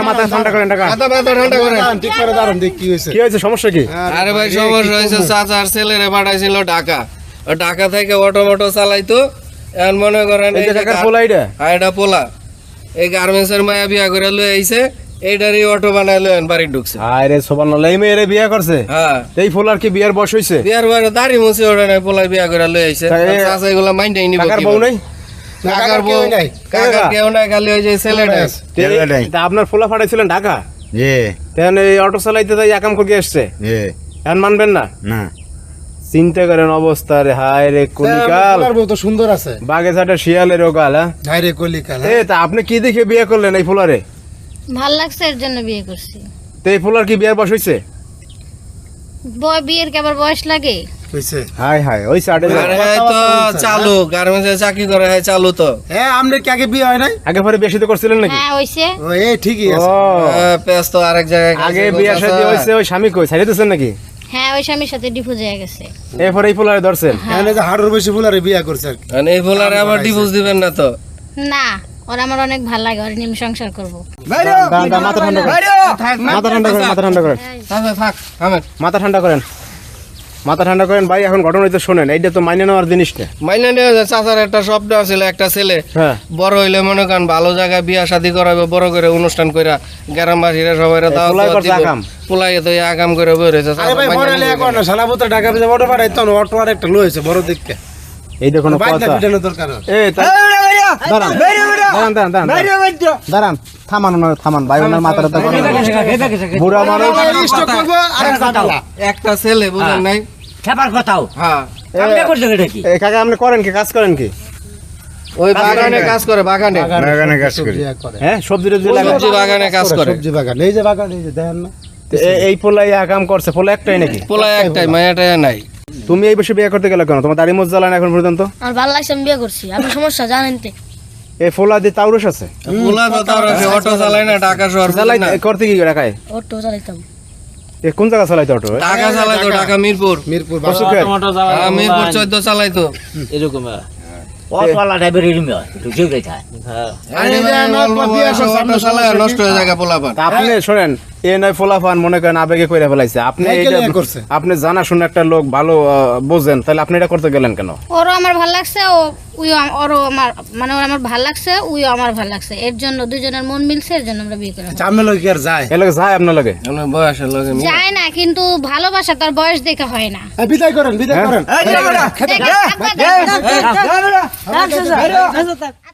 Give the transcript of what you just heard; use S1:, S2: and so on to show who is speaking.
S1: মাথা ঠান্ডা করেন, কি হয়েছে, সমস্যা কি?
S2: আরে ভাই সমস্যা হয়েছে, চাচার ছেলেরে পাঠাইছিল ঢাকা, ঢাকা থেকে অটো চালাইতো। এখন মনে করেন এটা পোলা, এই গার্মেন্টস এর মায়া বিয়া করে লয়ে আইছে, এইটারই অটো বানাই লয়ে বাড়ি ঢুকছে।
S1: আরে সোবানুল্লাহ, এই মেয়েরে বিয়া করছে?
S2: হ্যাঁ।
S1: এই পোলার কি বিয়ার বয়স হইছে?
S2: বিয়ার বয়স দাড়ি মুছে ওঠে নাই, পোলা বিয়া করে লয়ে আইছে। চাচা এগুলা মাইন্ডাই নিব।
S1: কাকার বউ নাই?
S2: কাকার বউ নাই, কাকার কেউ নাই, খালি ওই যে ছেলেটা।
S1: তা আপনার পোলা পাঠাইছিলেন ঢাকা? তেন এই অটো চালাইতে তাই একাম করে আসছে, এখন মানবেন না?
S3: না,
S1: চিন্তা করেন অবস্থা রে, হায় রে কলিকাল।
S3: তো সুন্দর আছে,
S1: বাঘে চাটা শিয়ালের গাল।
S3: হায় রে কলিকাল।
S1: তা আপনি কি দেখে বিয়ে করলেন এই পোলারে?
S4: ভাল লাগছে এর জন্য বিয়ে করছি।
S1: তো এই পোলার কি বিয়ের বয়স হইছে?
S4: বিয়ের কি আবার বয়স লাগে?
S1: হাই হাই, ওই সাড়ে
S2: তো চালু গার্মেন্টসে চাকরি করে, হয় চালু তো।
S3: হ্যাঁ, আপনার কি আগে বিয়ে হয় নাই?
S1: আগে পরে বেশি তো করছিলেন নাকি?
S4: হ্যাঁ হইছে।
S3: ও এই ঠিকই আছে।
S2: পেস তো আরেক জায়গায়
S1: আগে বিয়ে শাদী হইছে, ওই স্বামী কই ছাইরে দিছেন নাকি?
S4: হ্যাঁ, ওই স্বামীর সাথে ডিভোর্স হয়ে গেছে।
S1: এরপরে এই পোলারে ধরছেন?
S3: এখানে যে হাড়ের বেশি ফুলারে বিয়ে করছে আর কি।
S2: এই পোলারে আবার ডিভোর্স দিবেন না তো?
S4: না, ওর আমার অনেক ভালো লাগে, ওর নিয়ে সংসার করব।
S1: মাথা ঠান্ডা করেন, মাথা ঠান্ডা করেন, মাথা ঠান্ডা করেন,
S2: থাক থামেন,
S1: মাথা ঠান্ডা করেন, মাথা ঠান্ডা করেন। ভাই এখন ঘটনা হইতে শোনেন, এইটা তো মাইনে নেওয়ার জিনিস না।
S2: মাইনে নেওয়া যায়। চাচার একটা স্বপ্ন ছিল, একটা ছেলে
S1: হ্যাঁ,
S2: বড় হইলে মনে করেন ভালো জায়গায় বিয়া শাদী করাবে, বড় করে অনুষ্ঠান কইরা গ্রামবাসীরা সবাই পোলাই তো আগাম করে বের হয়েছে।
S3: আরে ভাই বড় লেয়া কোন সালাপুত্র ঢাকা থেকে অটো পাঠাই তো, অটো আর একটা লইছে বড় দিককে।
S1: এইটা কোনো কথা?
S3: দরকার
S1: দাঁড়ান দাঁড়ান দাঁড়ান দাঁড়ান, থামান থামান ভাই, ওনার মাথাটা তো বুড়া মানুষ।
S2: একটা ছেলে বুঝেন নাই
S5: খেপার কথাও।
S2: হ্যাঁ,
S1: কাকা আপনি করেন কি, কাজ করেন কি?
S2: ওই বাগানে কাজ করে, বাগানে
S3: কাজ করি।
S1: হ্যাঁ, সবজি টবজি লাগায়,
S2: সবজি বাগানে কাজ করে।
S3: সবজি বাগান, এই যে বাগান, এই যে দেখেন না।
S1: এই পোলাই কাম করছে? পোলা একটাই নাকি?
S2: পোলা একটাই, মায়াটা নাই।
S1: তুমি এই বসে বিয়ে করতে গেলে কেন? তোমার দাড়ি মোজ জ্বালান এখন পর্যন্ত?
S4: আর ভালো লাগছে, আমি বিয়ে করছি। আপনার সমস্যা জানেন তো?
S1: এই পোলা দিয়ে তাউরস আছে?
S2: পোলা তো তার অটো চালায় না, ঢাকা শহর
S1: চালাই করতে কি ঢাকায়?
S4: অটো চালাইতাম।
S1: কোন জায়গা চালাইতো অটো?
S2: ঢাকা চালাইতো, ঢাকা মিরপুর।
S3: মিরপুর
S2: মিরপুর 14 চালাইতো।
S5: এরকম অটোওয়ালা ড্রাইভার এরকম হয়, ঢুকেও যায়।
S2: নষ্ট হয়ে যায় পোলাপান।
S1: আপনি শোনেন, এ নয় পোলাপান মনে করেন আবেগে কইরা ফেলাইছে। আপনি আপনি জানা শুনে একটা লোক ভালো বোঝেন, তাহলে আপনি এটা করতে গেলেন কেন?
S4: ওরও আমার ভালো লাগছে, ওরও আমার, মানে ওর আমার ভালো লাগছে, ওইও আমার ভালো লাগছে। এর জন্য দুজনের মন মিলছে, এর জন্য আমরা বিয়ে করলাম।
S3: চামে লোক আর যায়,
S1: এ লোক যায় আপনার লগে?
S2: বয়সের লগে
S4: যায় না, কিন্তু ভালোবাসা তার বয়স দেখে হয় না।
S3: বিদায় করেন, বিদায় করেন।